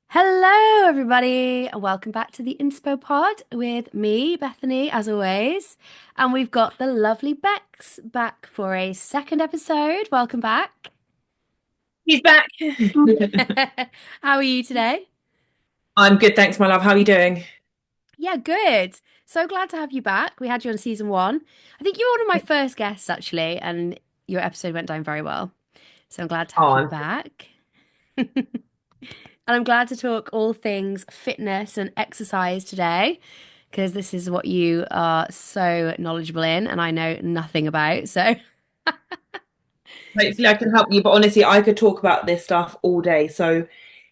Hello, everybody, and welcome back to the Inspo Pod with me, Bethany, as always. And we've got the lovely Bex back for a second episode. Welcome back. He's back. How are you today? I'm good, thanks, my love. How are you doing? Yeah, good. So glad to have you back. We had you on season one. I think you were one of my first guests, actually, and your episode went down very well. So I'm glad to Oh, have you back. And I'm glad to talk all things fitness and exercise today because this is what you are so knowledgeable in and I know nothing about. So, hopefully I can help you. But honestly, I could talk about this stuff all day. So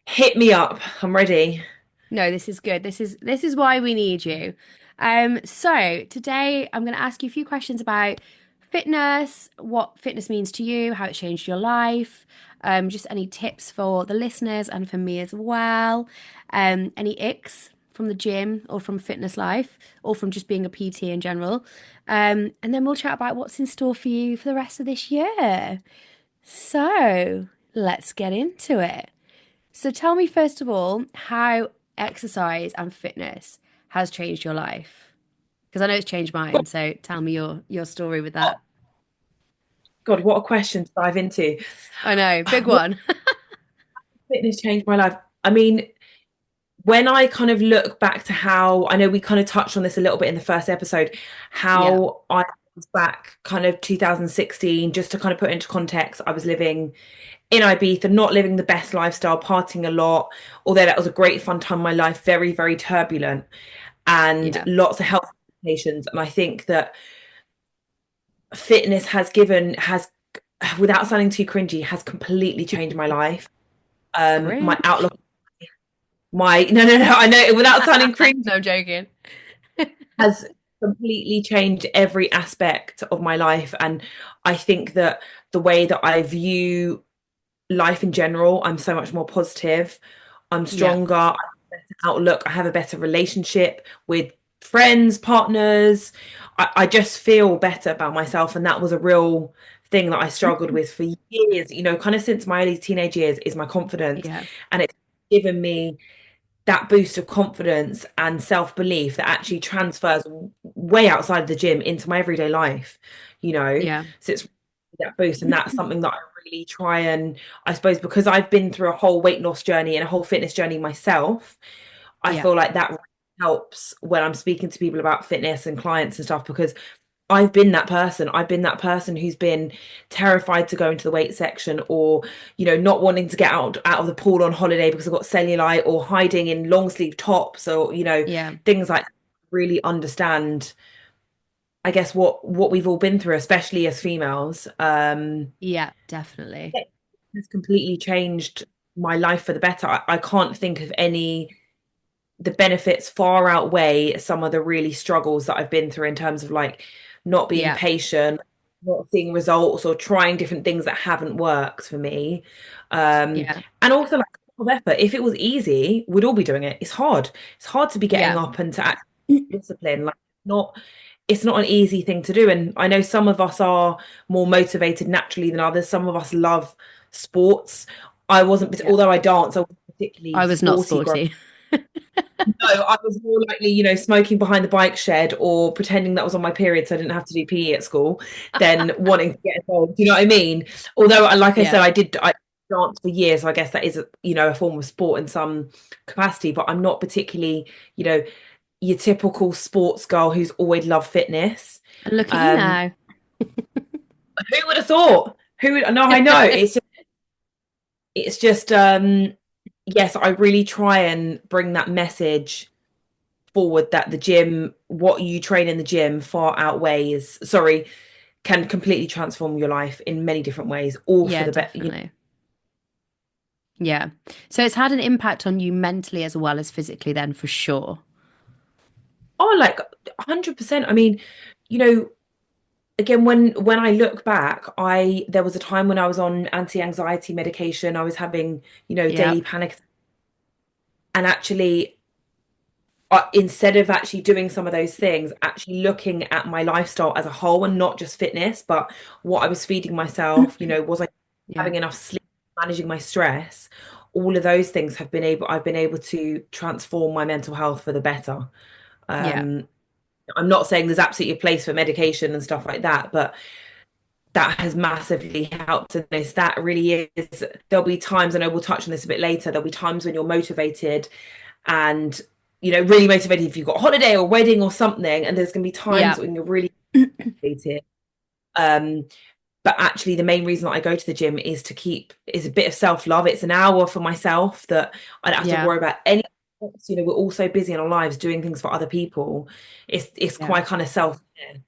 hit me up. I'm ready. no, this is good. This is why we need you. So today I'm going to ask you a few questions about fitness, what fitness means to you, how it changed your life, just any tips for the listeners and for me as well. Any icks from the gym or from fitness life or from just being a PT in general. And then we'll chat about what's in store for you for the rest of this year. So let's get into it. So tell me first of all how exercise and fitness has changed your life. Because I know it's changed mine. So tell me your story with that. God, what a question to dive into. I know, big What one. fitness changed my life? I mean, when I kind of look back to how I know we kind of touched on this a little bit in the first episode, Yeah. how I was back kind of 2016, just to kind of put into context, I was living in Ibiza, not living the best lifestyle, partying a lot, although that was a great fun time in my life, very, very turbulent and Yeah. lots of health implications. And I think that fitness has, without sounding too cringy, has completely changed my life. My Cringe. outlook, no, I know, without sounding cringy, No, I'm joking. has completely changed every aspect of my life. And I think that the way that I view life in general, I'm so much more positive. I'm Yeah. stronger. I have a better outlook. I have a better relationship with friends, partners. I just feel better about myself. And that was a real thing that I struggled with for years, kind of since my early teenage years, is my confidence. Yeah. And it's given me that boost of confidence and self-belief that actually transfers way outside of the gym into my everyday life, you know. Yeah. So it's that boost, and that's something that I really try and, I suppose, because I've been through a whole weight loss journey and a whole fitness journey myself, I Yeah. feel like that really helps when I'm speaking to people about fitness and clients and stuff, because I've been that person. I've been that person who's been terrified to go into the weight section, or, not wanting to get out of the pool on holiday because I've got cellulite, or hiding in long sleeve tops, or, Yeah. things like that. Really understand, I guess, what we've all been through, especially as females. Yeah, definitely. It has completely changed my life for the better. I can't think of any, the benefits far outweigh some of the really struggles that I've been through in terms of like not being Yeah. patient, not seeing results, or trying different things that haven't worked for me. Um, Yeah. and also like of effort. If it was easy, we'd all be doing it. It's hard. It's hard to be getting Yeah. up and to act discipline. Like, not it's not an easy thing to do. And I know some of us are more motivated naturally than others. Some of us love sports. I wasn't, Yeah. although I dance, I wasn't particularly I was not sporty growing. sporty. No, I was more likely, smoking behind the bike shed or pretending that was on my period so I didn't have to do PE at school, than wanting to get involved. Do you know what I mean? Although, like I said, Yeah. I danced for years, so I guess that is, a form of sport in some capacity, but I'm not particularly, your typical sports girl who's always loved fitness. And look at you Um, now. who would have thought? Who would, no, I know. It's just, yes, I really try and bring that message forward, that the gym, what you train in the gym, far outweighs, sorry, can completely transform your life in many different ways, all for Yeah, the better. definitely. Yeah. So it's had an impact on you mentally as well as physically then for sure. Oh, like 100%. I mean, you know, again, when I look back, I there was a time when I was on anti-anxiety medication. I was having, Yeah. daily panic, and actually, instead of actually doing some of those things, actually looking at my lifestyle as a whole and not just fitness, but what I was feeding myself, was I Yeah. having enough sleep, managing my stress? all of those things I've been able to transform my mental health for the better. Yeah. Um, I'm not saying there's absolutely a place for medication and stuff like that, but that has massively helped in this. That really is, there'll be times, I know we'll touch on this a bit later, there'll be times when you're motivated and, really motivated if you've got a holiday or wedding or something, and there's going to be times Yeah. when you're really motivated. Um, but actually, the main reason that I go to the gym is a bit of self-love. It's an hour for myself that I don't have to Yeah. worry about any else. We're all so busy in our lives doing things for other people. It's Yeah. quite kind of self-care.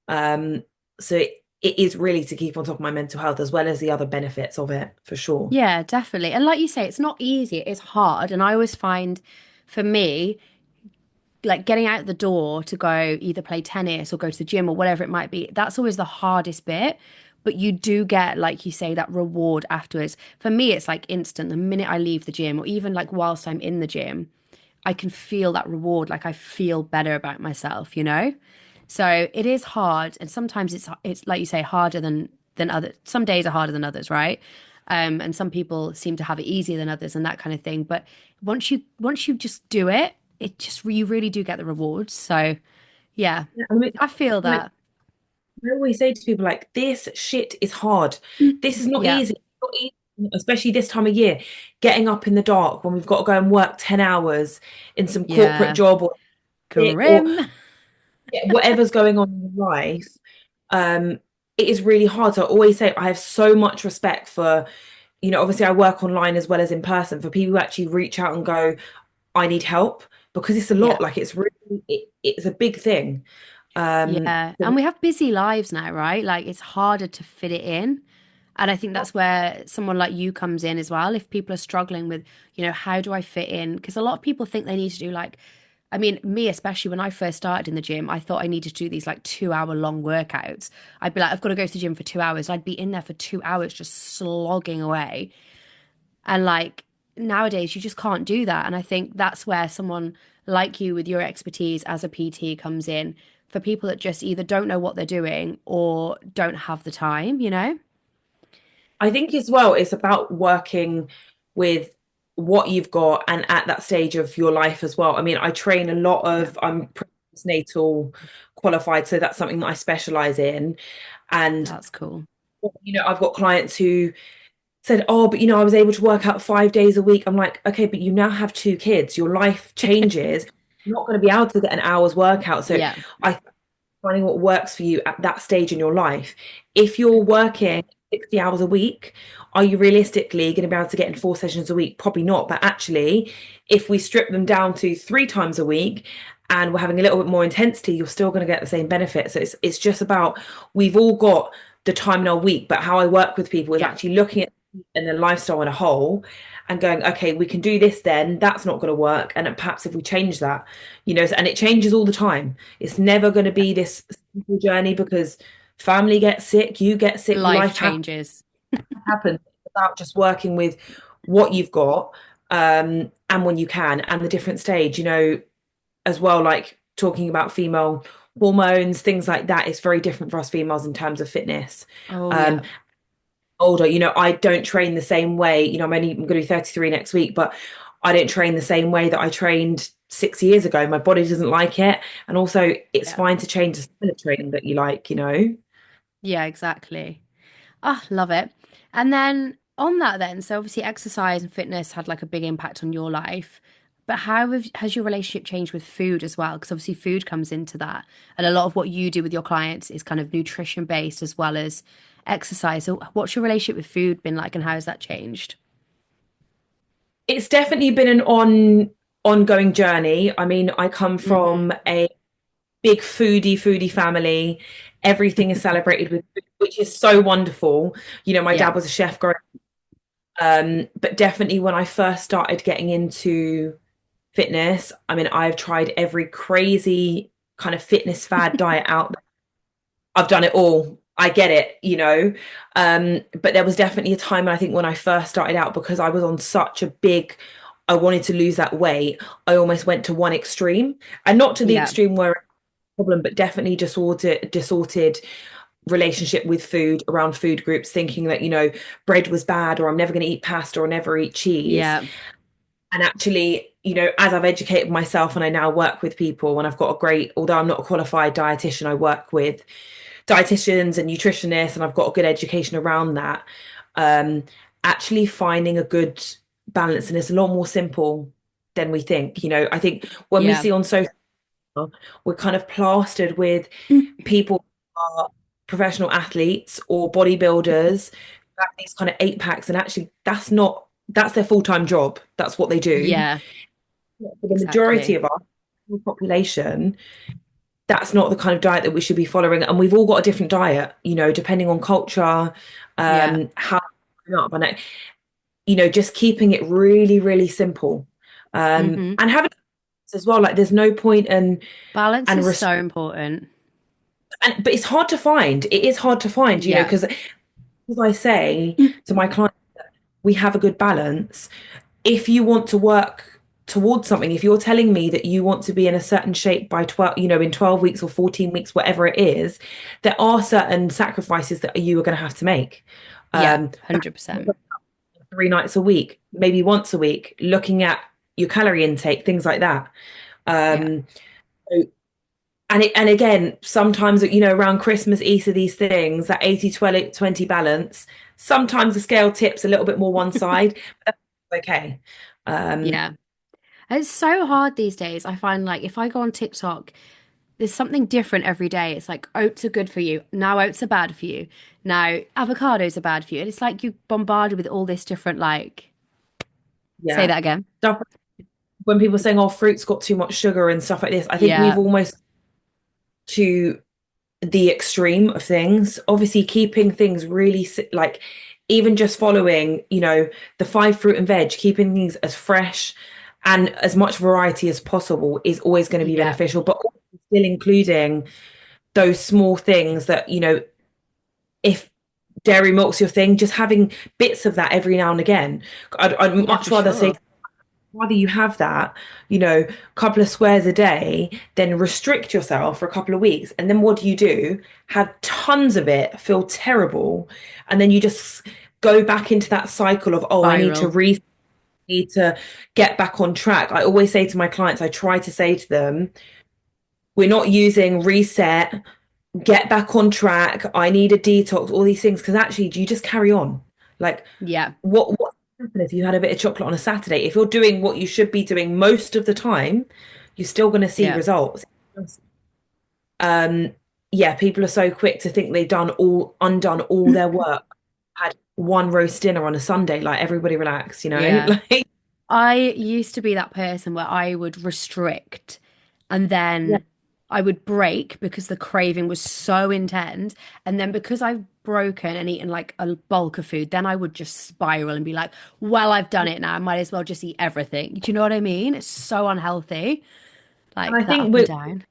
Um, so it is really to keep on top of my mental health as well as the other benefits of it, for sure. Yeah, definitely. And like you say, it's not easy, it's hard. And I always find for me, like getting out the door to go either play tennis or go to the gym or whatever it might be, that's always the hardest bit. But you do get, like you say, that reward afterwards. For me, it's like instant. The minute I leave the gym, or even like whilst I'm in the gym, I can feel that reward. Like I feel better about myself, you know? So it is hard, and sometimes it's like you say, harder than others. Some days are harder than others, right? And some people seem to have it easier than others, and that kind of thing. But once you just do it, it just you really do get the rewards. So yeah, Yeah, I mean, I feel like that. I always say to people, like, this shit is hard. This is not Yeah, easy. It's not easy, especially this time of year. Getting up in the dark when we've got to go and work 10 hours in some corporate yeah, job or grim. yeah, whatever's going on in your life. Um, it is really hard. So I always say I have so much respect for, obviously I work online as well as in person, for people who actually reach out and go, I need help, because it's a Yeah. lot. Like it's a big thing. Yeah. So And we have busy lives now, right? Like it's harder to fit it in. And I think that's where someone like you comes in as well. If people are struggling with, how do I fit in? Because a lot of people think they need to do like, I mean, me especially when I first started in the gym, I thought I needed to do these like 2 hour long workouts. I'd be like, I've got to go to the gym for 2 hours. I'd be in there for 2 hours just slogging away. And like nowadays, you just can't do that. And I think that's where someone like you with your expertise as a PT comes in for people that just either don't know what they're doing or don't have the time, you know? I think as well, it's about working with what you've got and at that stage of your life as well. I mean, I train a lot Yeah. I'm postnatal qualified, so that's something that I specialize in. And, That's cool. I've got clients who said, oh, but I was able to work out 5 days a week. I'm like, okay, but you now have 2 kids, your life changes. You're not going to be able to get an hour's workout. So Yeah. I finding what works for you at that stage in your life. If you're working 60 hours a week, are you realistically going to be able to get in 4 sessions a week? Probably not. But actually, if we strip them down to 3 times a week and we're having a little bit more intensity, you're still going to get the same benefit. So it's just about, we've all got the time in our week, but how I work with people is Yeah. actually looking at and the lifestyle in a whole and going, okay, we can do this, then that's not going to work, and perhaps if we change that, and it changes all the time. It's never going to be this simple journey, because family gets sick, you get sick, Life life changes. happens. It's about just working with what you've got, and when you can, and the different stage, as well, like talking about female hormones, things like that. It's very different for us females in terms of fitness. Oh, um yeah. Older, I don't train the same way. I'm going to be 33 next week, but I don't train the same way that I trained 6 years ago. My body doesn't like it. And also, it's Yeah. fine to change the style of training that you like. Yeah, exactly. Ah, love it. And then on that then, so obviously exercise and fitness had like a big impact on your life. But has your relationship changed with food as well? Because obviously food comes into that. And a lot of what you do with your clients is kind of nutrition based as well as exercise. So what's your relationship with food been like and how has that changed? It's definitely been an ongoing journey. I mean, I come Hmm. from a big foodie family. Everything is celebrated with food, which is so wonderful. My Yeah. dad was a chef growing but definitely when I first started getting into fitness, I mean, I've tried every crazy kind of fitness fad diet out there. I've done it all. I get it. But there was definitely a time, I think, when I first started out, because I was on such a big, I wanted to lose that weight. I almost went to one extreme, and not to the Yeah. extreme where it's a problem, but definitely distorted relationship with food around food groups, thinking that, bread was bad, or I'm never going to eat pasta or never eat cheese. Yeah. And actually, as I've educated myself and I now work with people, and I've got a great, although I'm not a qualified dietitian, I work with dietitians and nutritionists, and I've got a good education around that. Um, Actually finding a good balance, and it's a lot more simple than we think. I think when we Yeah. see on social, we're kind of plastered with people who are professional athletes or bodybuilders, who have these kind of eight packs, and actually that's their full-time job. That's what they do. Yeah, For the majority exactly. of our population, that's not the kind of diet that we should be following. And we've all got a different diet, depending on culture, Yeah. how up, and just keeping it really, really simple, Hmm. and having as well. Like, there's no point Balance and is res- so important. but it's hard to find. It is hard to find, Yeah. because as I say to my clients, we have a good balance. If you want to work towards something, if you're telling me that you want to be in a certain shape by 12, in 12 weeks or 14 weeks, whatever it is, there are certain sacrifices that you are going to have to make. Yeah, That 100%. 3 nights a week, maybe once a week, looking at your calorie intake, things like that. Yeah. Um, so and again, sometimes, around Christmas, Easter, these things, that 80-20 balance, sometimes the scale tips a little bit more one side, but that's okay. Um, Yeah. It's so hard these days. I find like if I go on TikTok, there's something different every day. It's like oats are good for you. Now oats are bad for you. Now avocados are bad for you. And it's like you bombarded with all this different like say yeah. that again. Stuff when people are saying, oh, fruit's got too much sugar and stuff like this, I think we've Yeah. almost to the extreme of things. Obviously, keeping things really like, even just following, the 5 fruit and veg, keeping things as fresh and as much variety as possible is always going to be Yeah. beneficial, but also still including those small things that, if dairy milk's your thing, just having bits of that every now and again. I'd Yeah, much for rather say, sure. rather you have that, a couple of squares a day, then restrict yourself for a couple of weeks. And then what do? Have tons of it, feel terrible. And then you just go back into that cycle of, oh, I need to Spiral. need to get back on track. I always say to my clients, I try to say to them, we're not using reset, get back on track, I need a detox, all these things. Because actually, do you just carry on? Like, Yeah. what happen if you had a bit of chocolate on a Saturday? If you're doing what you should be doing most of the time, you're still going to see Yeah. results. Um, yeah, people are so quick to think they've undone all their work, had one roast dinner on a Sunday, like, everybody relax, Yeah. like, I used to be that person where I would restrict and yeah. then I would break because the craving was so intense. And then because I've broken and eaten like a bulk of food, then I would just spiral and be like, well, I've done it now. I might as well just eat everything. Do you know what I mean? It's so unhealthy, And I like that think up and down.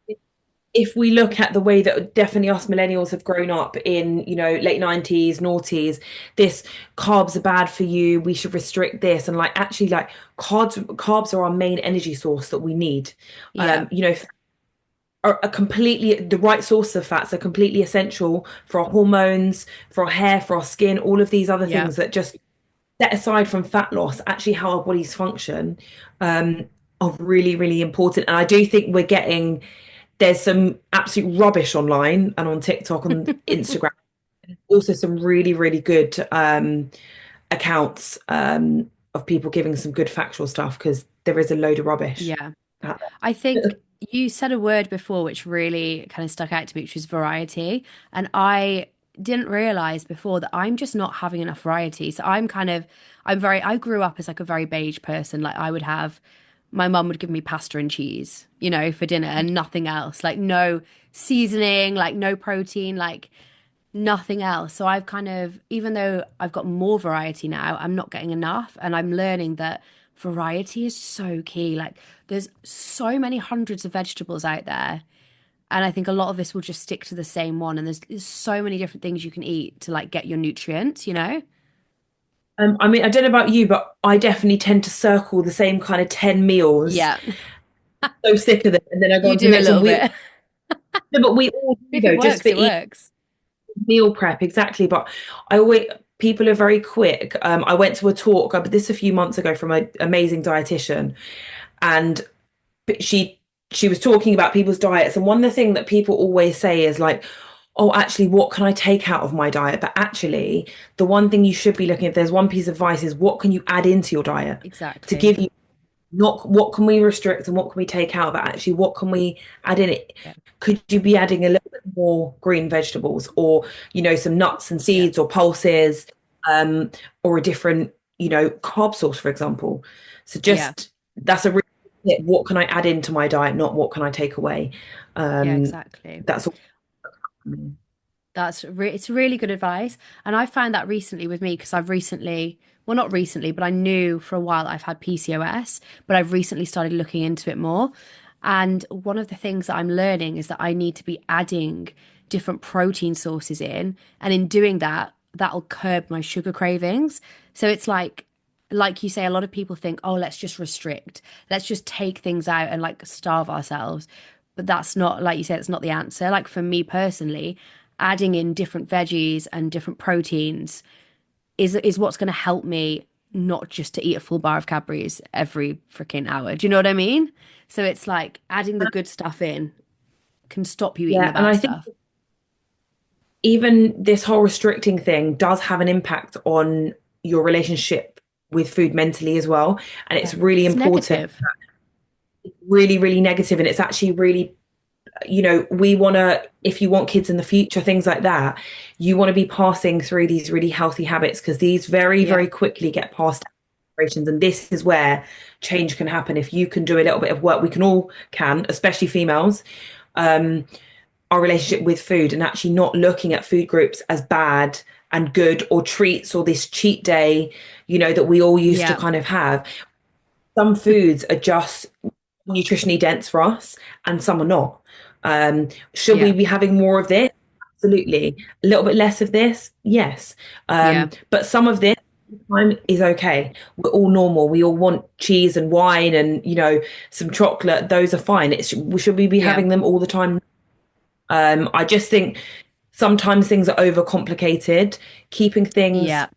if we look at the way that definitely us millennials have grown up in, late 90s, noughties, this carbs are bad for you, we should restrict this. And, like, actually, like, carbs are our main energy source that we need. Yeah. Are a completely the right source of fats are completely essential for our hormones, for our hair, for our skin, all of these other Yeah. things that, just set aside from fat loss, actually how our bodies function, um, are really, really important. And I do think there's some absolute rubbish online and on TikTok and Instagram. Also some really, really good accounts of people giving some good factual stuff, because there is a load of rubbish Yeah. out I there. think you said a word before which really kind of stuck out to me, which was variety. And I didn't realize before that I'm just not having enough variety. So I grew up as like a very beige person. Like my mum would give me pasta and cheese, for dinner and nothing else. Like no seasoning, like no protein, like nothing else. So I've kind of, even though I've got more variety now, I'm not getting enough. And I'm learning that variety is so key. Like there's so many hundreds of vegetables out there. And I think a lot of this will just stick to the same one. And there's so many different things you can eat to like get your nutrients. I mean, I don't know about you, but I definitely tend to circle the same kind of 10 meals. Yeah, So sick of them. And then I go you on to the do a next one. little bit. No, but we all do, If it though, just works, for it eating. works. meal prep, exactly. But I always people are very quick. I went to a talk, but this a few months ago from an amazing dietitian, and she she was talking about people's diets, and one of the things that people always say is like, oh, actually, what can I take out of my diet? But actually, the one thing you should be looking at, if there's one piece of advice, is what can you add into your diet to Exactly. give you, not what can we restrict and what can we take out, but actually what can we add in it. Yeah. Could you be adding a little bit more green vegetables, or some nuts and Yeah. seeds or pulses, um, or a different carb source, for example. So Yeah. just that's a really what can I add into my diet, not what can I take away. Yeah, um, exactly. that's all. It's really good advice. And I found that recently with me because I've recently, well, not recently, but I knew for a while I've had PCOS, but I've recently started looking into it more. And one of the things that I'm learning is that I need to be adding different protein sources in. And in doing that, that'll curb my sugar cravings. So it's like you say, a lot of people think, oh, let's just restrict, let's just take things out and like starve ourselves. But that's not, like you said, it's not the answer. Like for me personally, adding in different veggies and different proteins is what's going to help me not just to eat a full bar of Cadbury's every freaking hour. Do you know what I mean? So it's like adding the good stuff in can stop you eating the Yeah, and bad I think stuff. even this whole restricting thing does have an impact on your relationship with food mentally as well. And it's Yeah. really It's important, negative. really, really negative. And it's actually really, we want to, if you want kids in the future, things like that, you want to be passing through these really healthy habits, because these very, Yeah. very quickly get passed down generations. And this is where change can happen. If you can do a little bit of work, we can all can, especially females, um, our relationship with food, and actually not looking at food groups as bad and good, or treats, or this cheat day, that we all used to Yeah. kind of have. Some foods are just nutritionally dense for us, and some are not. Should we Yeah. be having more of this? Absolutely. A little bit less of this? Yes. Yeah. But some of this time is okay. We're all normal. We all want cheese and wine and, some chocolate. Those are fine. Should we be Yeah. having them all the time? I just think sometimes things are overcomplicated. Keeping things Yeah.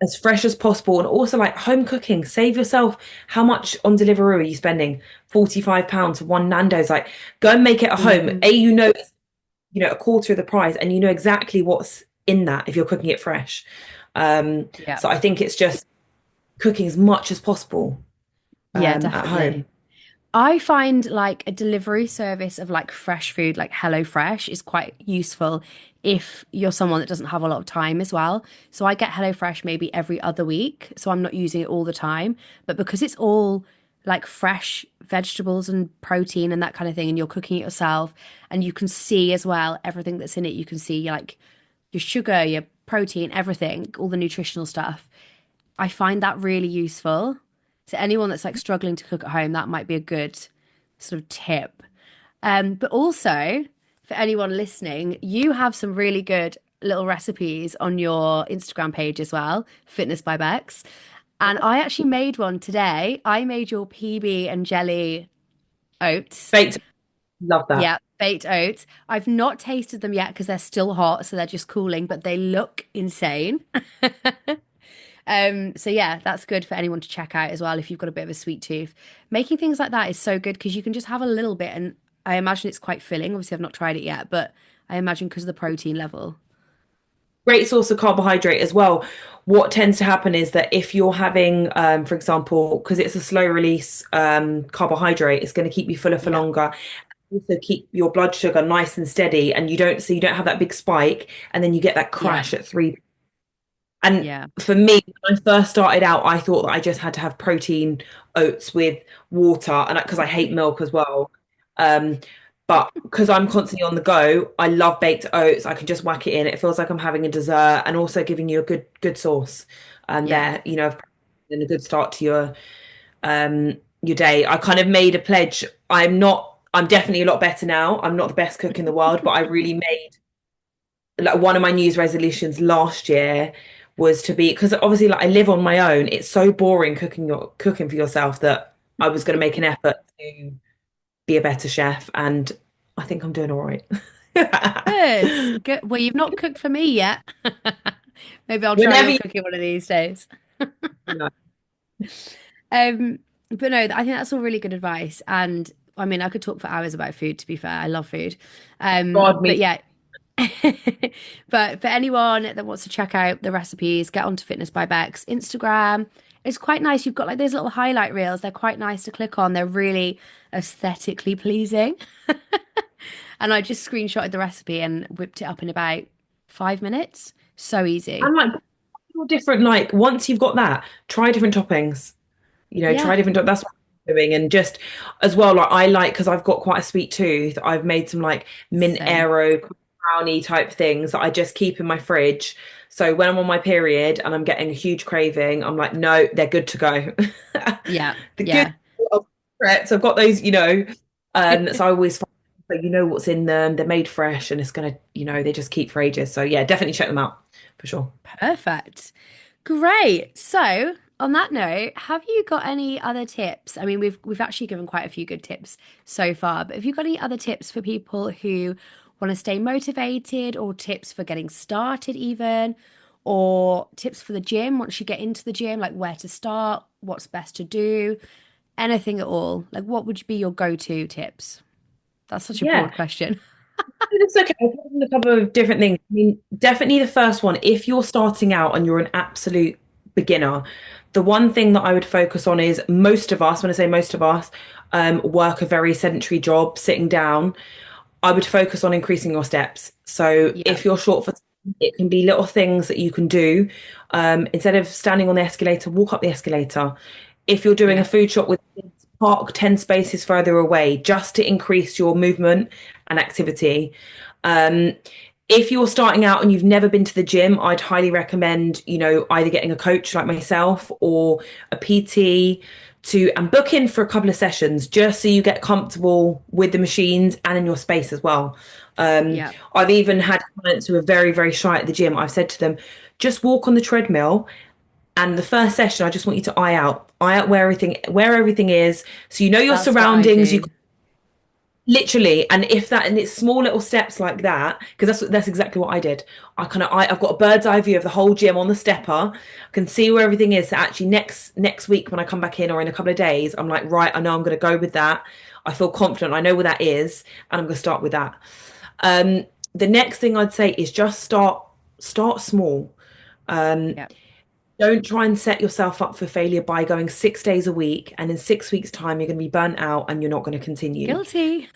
as fresh as possible, and also like home cooking. Save yourself. How much on Deliveroo are you spending? £45 for one Nando's. Like, go and make it at home. Hmm. A quarter of the price, and you know exactly what's in that if you're cooking it fresh. Yeah. So I think it's just cooking as much as possible Yeah, at home. definitely. I find like a delivery service of like fresh food, like HelloFresh, is quite useful if you're someone that doesn't have a lot of time as well. So I get HelloFresh maybe every other week, so I'm not using it all the time. But because it's all like fresh vegetables and protein and that kind of thing, and you're cooking it yourself, and you can see as well everything that's in it. You can see like your sugar, your protein, everything, all the nutritional stuff. I find that really useful. To anyone that's like struggling to cook at home, that might be a good sort of tip. But also for anyone listening, you have some really good little recipes on your Instagram page as well, Fitness by Bex. And I actually made one today. I made your PB and jelly oats. Baked, love that. Yeah, baked oats. I've not tasted them yet because they're still hot, so they're just cooling, but they look insane. So yeah, that's good for anyone to check out as well if you've got a bit of a sweet tooth. Making things like that is so good because you can just have a little bit, and I imagine it's quite filling. Obviously, I've not tried it yet, but I imagine because of the protein level. Great source of carbohydrate as well. What tends to happen is that if you're having, for example, because it's a slow release carbohydrate, it's going to keep you fuller for Yeah, longer. Also keep your blood sugar nice and steady, and you don't have that big spike, and then you get that yeah, crash at 3. And yeah, for me, when I first started out, I thought that I just had to have protein oats with water, and because I hate milk as well. Um, but because I'm constantly on the go, I love baked oats. I can just whack it in. It feels like I'm having a dessert, and also giving you a good source. And yeah. there, and a good start to your day. I kind of made a pledge. I'm definitely a lot better now. I'm not the best cook in the world, but I really made, like, one of my New Year's resolutions last year was to be, because obviously, like, I live on my own. It's so boring cooking for yourself, that I was going to make an effort to be a better chef, and I think I'm doing all right. Good. Good. Well, you've not cooked for me yet. Maybe I'll try Whenever your you cooking one of these days. know. Um, but no, I think that's all really good advice. And I mean, I could talk for hours about food, to be fair. I love food. God, But me. yeah, but for anyone that wants to check out the recipes, get onto Fitness by Bex Instagram. It's quite nice. You've got like those little highlight reels. They're quite nice to click on. They're really aesthetically pleasing. And I just screenshotted the recipe and whipped it up in about 5 minutes. So easy. And like different, like once you've got that, try different toppings. Yeah, Try different. That's what I'm doing, and just as well, like I like because I've got quite a sweet tooth. I've made some like mint same. arrow brownie type things that I just keep in my fridge. So when I'm on my period and I'm getting a huge craving, I'm like, no, they're good to go. Yeah, The good yeah. preps. I've got those, so I always find that you know what's in them. They're made fresh, and it's gonna, they just keep for ages. So yeah, definitely check them out for sure. Perfect. Great. So, on that note, have you got any other tips? I mean, we've actually given quite a few good tips so far, but have you got any other tips for people who want to stay motivated or tips for getting started even, or tips for the gym once you get into the gym, like where to start, what's best to do, anything at all? Like what would be your go-to tips? That's such a Yeah. broad question. It's okay. I've done a couple of different things. I mean, definitely the first one, if you're starting out and you're an absolute beginner, the one thing that I would focus on is most of us, when I say most of us, work a very sedentary job, sitting down. I would focus on increasing your steps. So Yeah, if you're short for time, it can be little things that you can do. Instead of standing on the escalator, walk up the escalator. If you're doing a yeah, food shop with kids, park 10 spaces further away just to increase your movement and activity. Um, if you're starting out and you've never been to the gym, I'd highly recommend, either getting a coach like myself or a PT and book in for a couple of sessions just so you get comfortable with the machines and in your space as well. yeah, I've even had clients who are very, very shy at the gym. I've said to them, just walk on the treadmill and the first session, I just want you to eye out where everything is, so you know your that's what I surroundings. You do. literally, and it's small little steps like that, because that's exactly what I did. I've got a bird's eye view of the whole gym on the stepper. I can see where everything is. So actually, next week when I come back in or in a couple of days, I'm like, right, I know I'm going to go with that. I feel confident. I know where that is, and I'm going to start with that. The next thing I'd say is just start small. Yeah. Don't try and set yourself up for failure by going 6 days a week, and in 6 weeks' time, you're going to be burnt out and you're not going to continue. Guilty.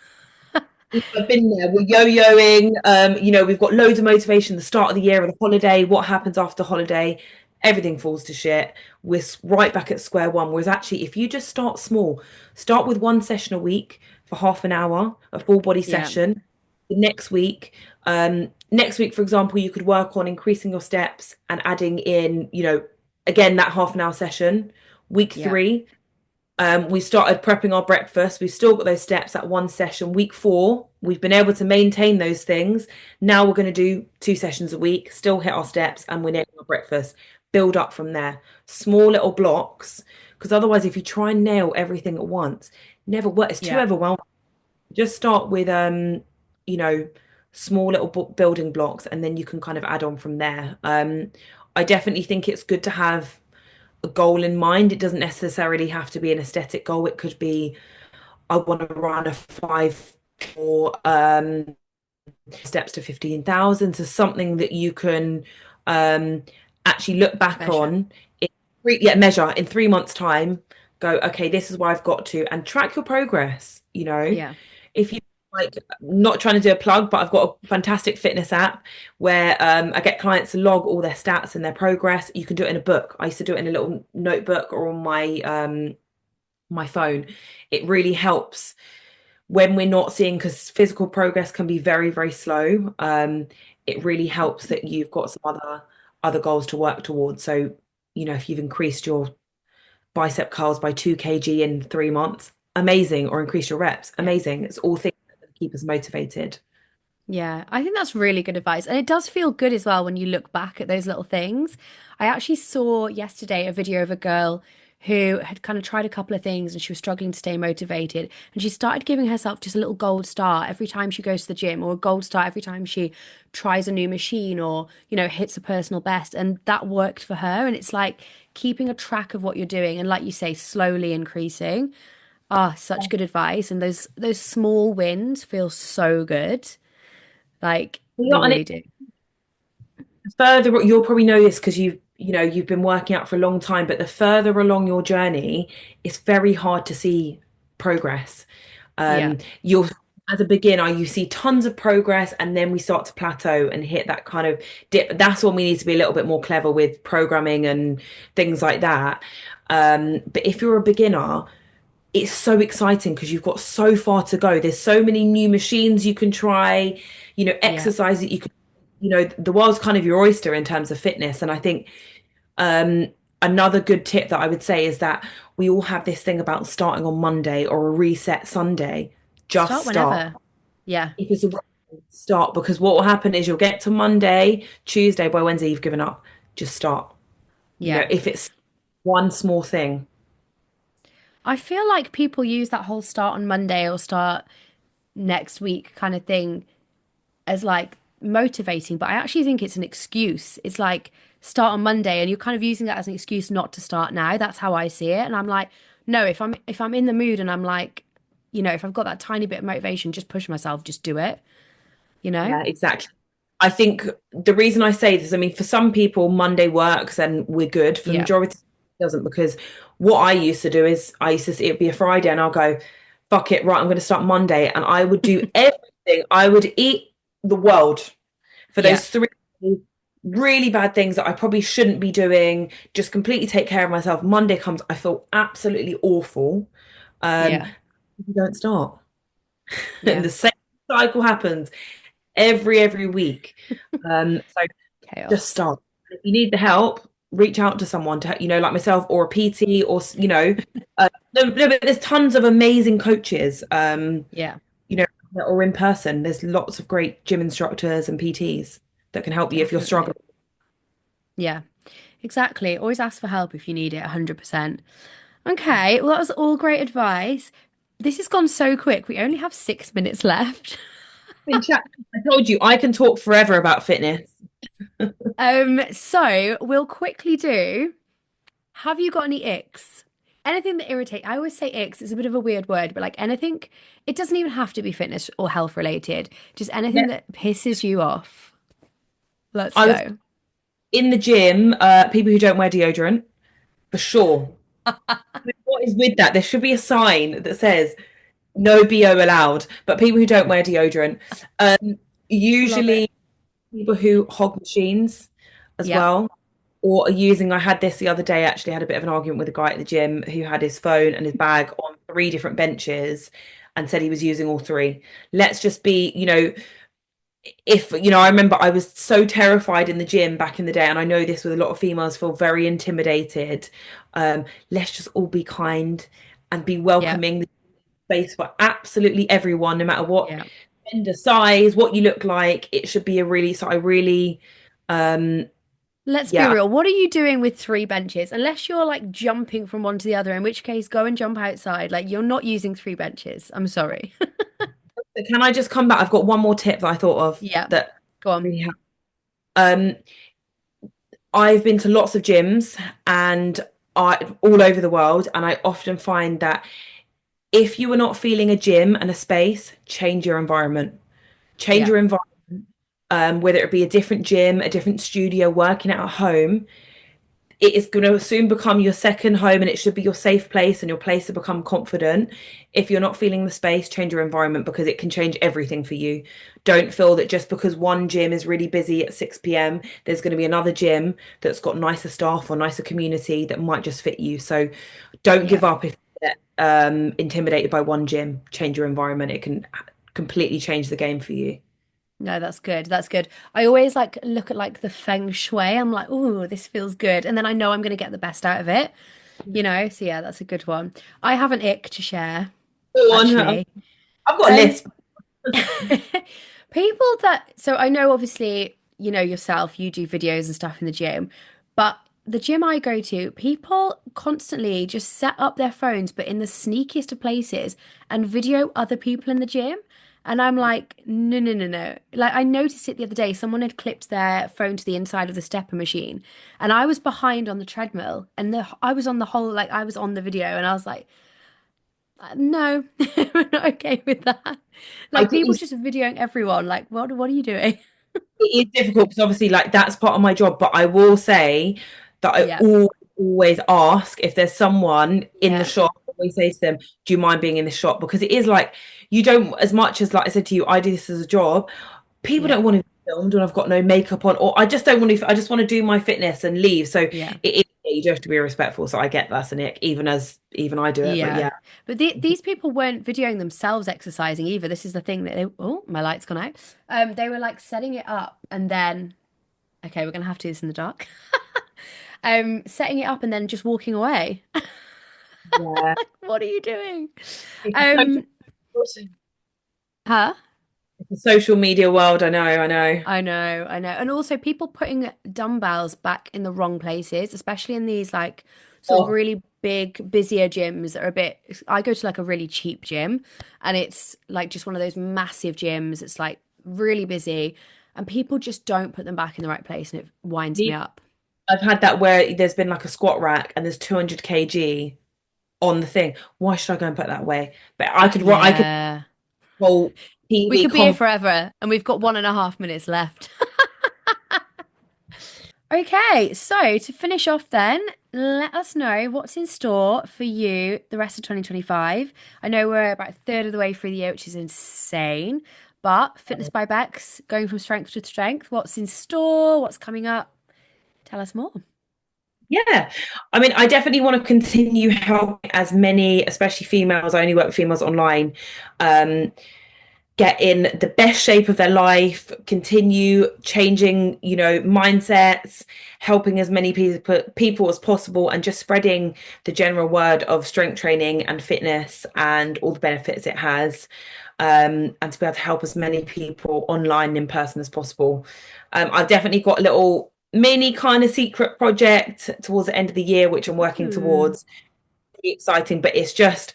I've been there. We're yo-yoing. We've got loads of motivation. The start of the year or the holiday. What happens after the holiday? Everything falls to shit. We're right back at square one. Whereas actually, if you just start small, start with one session a week for half an hour, a full body Yeah, session. The next week, for example, you could work on increasing your steps and adding in, again that half an hour session. Week yeah, three, we started prepping our breakfast. We've still got those steps at one session. Week four, we've been able to maintain those things. Now we're going to do 2 sessions a week, still hit our steps, and we're nailing our breakfast. Build up from there. Small little blocks, because otherwise, if you try and nail everything at once, never work. It's too yeah, overwhelming. Just start with, you know, small little building blocks, and then you can kind of add on from there. I definitely think it's good to have a goal in mind. It doesn't necessarily have to be an aesthetic goal. It could be, I want to run a five or steps to 15,000. So something that you can um, actually look back measure. on, measure in 3 months' time, go, okay, this is where I've got to, and track your progress. Yeah, If you like, not trying to do a plug, but I've got a fantastic fitness app where I get clients to log all their stats and their progress. You can do it in a book. I used to do it in a little notebook or on my phone. It really helps when we're not seeing, because physical progress can be very, very slow. It really helps that you've got some other goals to work towards. So, if you've increased your bicep curls by 2 kg in 3 months, amazing, or increase your reps, yeah, amazing. It's all things that keep us motivated. yeah. I think that's really good advice. And it does feel good as well when you look back at those little things. I actually saw yesterday a video of a girl who had kind of tried a couple of things and she was struggling to stay motivated. And she started giving herself just a little gold star every time she goes to the gym, or a gold star every time she tries a new machine or, hits a personal best. And that worked for her. And it's like keeping a track of what you're doing and, like you say, slowly increasing. Ah, such good advice. And those small wins feel so good. Like Yeah, they and really do. further, you'll probably know this because you've been working out for a long time, but the further along your journey, it's very hard to see progress. Yeah. You'll As a beginner, you see tons of progress, and then we start to plateau and hit that kind of dip. That's when we need to be a little bit more clever with programming and things like that. But if you're a beginner, it's so exciting because you've got so far to go. There's so many new machines you can try, Yeah. exercise that you can, the world's kind of your oyster in terms of fitness. And I think um, another good tip that I would say is that we all have this thing about starting on Monday or a reset Sunday. Just Start start. whenever. Yeah. If it's a start, because what will happen is you'll get to Monday, Tuesday, by Wednesday, you've given up. Just start. Yeah. If it's one small thing. I feel like people use that whole start on Monday or start next week kind of thing as like motivating, but I actually think it's an excuse. It's like start on Monday and you're kind of using that as an excuse not to start now. That's how I see it. And I'm like, no, if I'm in the mood and I'm like, if I've got that tiny bit of motivation, just push myself, just do it, you know? Yeah, exactly. I think the reason I say this, I mean, for some people, Monday works and we're good. For the Yeah. majority, it doesn't, because what I used to do is it'd be a Friday and I'll go, fuck it, right, I'm going to start Monday. And I would do everything. I would eat the world for Yeah. those three really bad things that I probably shouldn't be doing, just completely take care of myself. Monday comes, I feel absolutely awful. Um, Yeah. you don't start. And Yeah. the same cycle happens every week. So just Chaos. start. If you need the help, reach out to someone to, like myself or a PT or, no, but there's tons of amazing coaches, Yeah. you know, or in person. There's lots of great gym instructors and PTs that can help you if you're Definitely. struggling. Yeah. Exactly. Always ask for help if you need it, 100%. Okay, well, that was all great advice. This has gone so quick. We only have 6 minutes left. In chat, I told you I can talk forever about fitness. So we'll quickly do. Have you got any icks? Anything that irritate? I always say icks. It's a bit of a weird word, but like anything, it doesn't even have to be fitness or health related. Just anything Yeah. that pisses you off. Let's I was go. in the gym, people who don't wear deodorant, for sure. What is with that? There should be a sign that says no BO allowed, but people who don't wear deodorant. Um, Love it. Usually people who hog machines as Yep. well, or are using, I had this the other day, actually had a bit of an argument with a guy at the gym who had his phone and his bag on three different benches and said he was using all three. Let's just be, if, I remember I was so terrified in the gym back in the day, and I know this with a lot of females feel very intimidated. Let's just all be kind and be Yep. welcoming, the space for absolutely everyone, no matter what Yep. gender, size, what you look like. It should be a really, so I really, um, Let's be yeah. real. What are you doing with three benches? Unless you're like jumping from one to the other, in which case go and jump outside. Like you're not using three benches. I'm sorry. Can I just come back? I've got one more tip that I thought of Yeah. that Go on. really helped. Um, I've been to lots of gyms and all over the world, and I often find that if you are not feeling a gym and a space, change your environment. Change Yeah. your environment, whether it be a different gym, a different studio, working at home. It is going to soon become your second home, and it should be your safe place and your place to become confident. If you're not feeling the space, change your environment because it can change everything for you. Don't feel that just because one gym is really busy at 6 p.m., there's going to be another gym that's got nicer staff or nicer community that might just fit you. So don't Yeah. give up if you're intimidated by one gym. Change your environment. It can completely change the game for you. No, that's good. That's good. I always like look at like the feng shui. I'm like, oh, this feels good. And then I know I'm going to get the best out of it, So yeah, that's a good one. I have an ick to share, Go on. actually. I've got a Um, list. so I know obviously, yourself, you do videos and stuff in the gym, but the gym I go to, people constantly just set up their phones, but in the sneakiest of places, and video other people in the gym. And I'm like, no, no, no, no. Like, I noticed it the other day. Someone had clipped their phone to the inside of the stepper machine, and I was behind on the treadmill, and I was on the whole, like, I was on the video, and I was like, no, we're not okay with that. I Like, get people you. just videoing everyone. Like, what are you doing? It is difficult because obviously, like, that's part of my job. But I will say that I Yeah, always ask if there's someone in the yeah, shop. I always say to them, "Do you mind being in the shop?" Because it is like you don't, as much as like I said to you, I do this as a job. People yeah, don't want to be filmed when I've got no makeup on, or I just don't want to. I just want to do my fitness and leave. So yeah. it is. You do have to be respectful. So I get that's an ick, even I do it. But Yeah. yeah, But these people weren't videoing themselves exercising either. This is the thing that oh, my light's gone out. They were like setting it up and then, okay, we're gonna have to do this in the dark. Setting it up and then just walking away. yeah. What are you doing? It's Um, huh? a social media world. I know. I know, I know. And also people putting dumbbells back in the wrong places, especially in these like sort of Oh, really big, busier gyms that are a bit I go to like a really cheap gym and it's like just one of those massive gyms. It's like really busy and people just don't put them back in the right place and it winds me up. I've had that where there's been like a squat rack and there's 200 kg on the thing. Why should I go and put that away? But I could Yeah. whole We TV could be here conference. forever and we've got 1.5 minutes left. Okay, so to finish off then, let us know what's in store for you the rest of 2025. I know we're about a third of the way through the year, which is insane, but Fitness by Bex, going from strength to strength, what's in store, what's coming up? Tell us more. Yeah, I mean, I definitely want to continue helping as many, especially females. I only work with females online. Um, get in the best shape of their life, continue changing, mindsets, helping as many people as possible, and just spreading the general word of strength training and fitness and all the benefits it has. And to be able to help as many people online and in person as possible. I've definitely got a little mini kind of secret project towards the end of the year, which I'm working Ooh. towards. Really exciting, but it's just,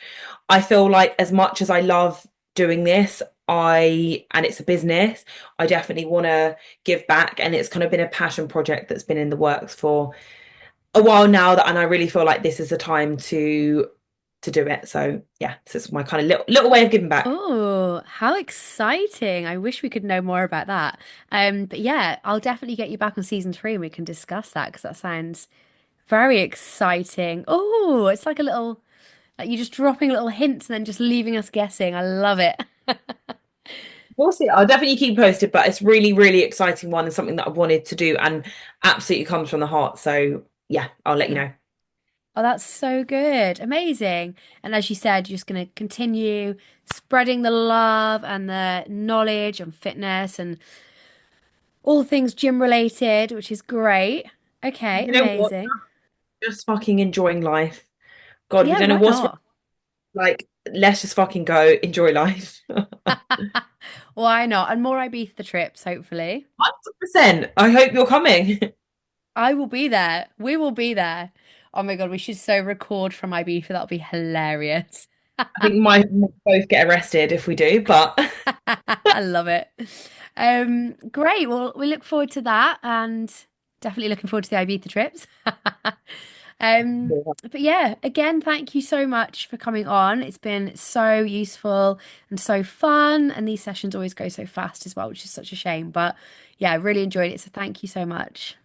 I feel like as much as I love doing this, and it's a business, I definitely want to give back. And it's kind of been a passion project that's been in the works for a while now and I really feel like this is the time to do it. So yeah, this is my kind of little way of giving back. Oh, how exciting. I wish we could know more about that. But yeah, I'll definitely get you back on season 3 and we can discuss that because that sounds very exciting. Oh, it's like a little like you're just dropping little hints and then just leaving us guessing. I love it. We'll see. I'll definitely keep posted, but it's really, really exciting one and something that I've wanted to do and absolutely comes from the heart. So yeah, I'll let you Oh, know. oh, that's so good. Amazing. And as you said, you're just going to continue spreading the love and the knowledge on fitness and all things gym related, which is great. Okay, You know what? amazing. Just fucking enjoying life. God, we Yeah, don't know why what's not? like. Let's just fucking go enjoy life. Why not? And more Ibiza trips, hopefully. 100%. I hope you're coming. I will be there. We will be there. Oh my God, we should so record from Ibiza. That'll be hilarious. I think might both get arrested if we do, but I love it. Great. Well, we look forward to that and definitely looking forward to the Ibiza trips. But yeah, again, thank you so much for coming on. It's been so useful and so fun, and these sessions always go so fast as well, which is such a shame. But yeah, I really enjoyed it. So thank you so much.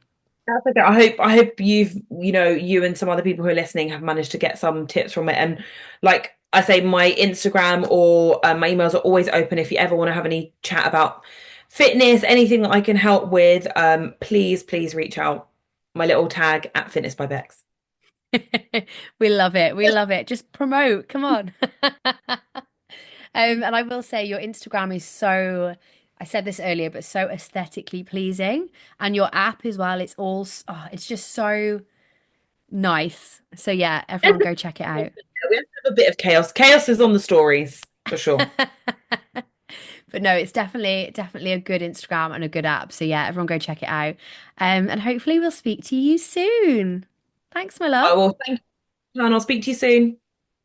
that's okay. I hope you and some other people who are listening have managed to get some tips from it. And like I say, my Instagram or my emails are always open if you ever want to have any chat about fitness, anything that I can help with. Please reach out. My little tag at Fitness by Bex. We love it. We love it. Just promote. Come on. And I will say your Instagram is so, I said this earlier, but so aesthetically pleasing. And your app as well, it's all, oh, it's just so nice. So yeah, We everyone go check it out. have a bit of chaos. Chaos is on the stories for sure. But no, it's definitely a good Instagram and a good app. So yeah, everyone go check it out. And hopefully we'll speak to you soon. Thanks, my I love. will. Thank you, and I'll speak to you soon.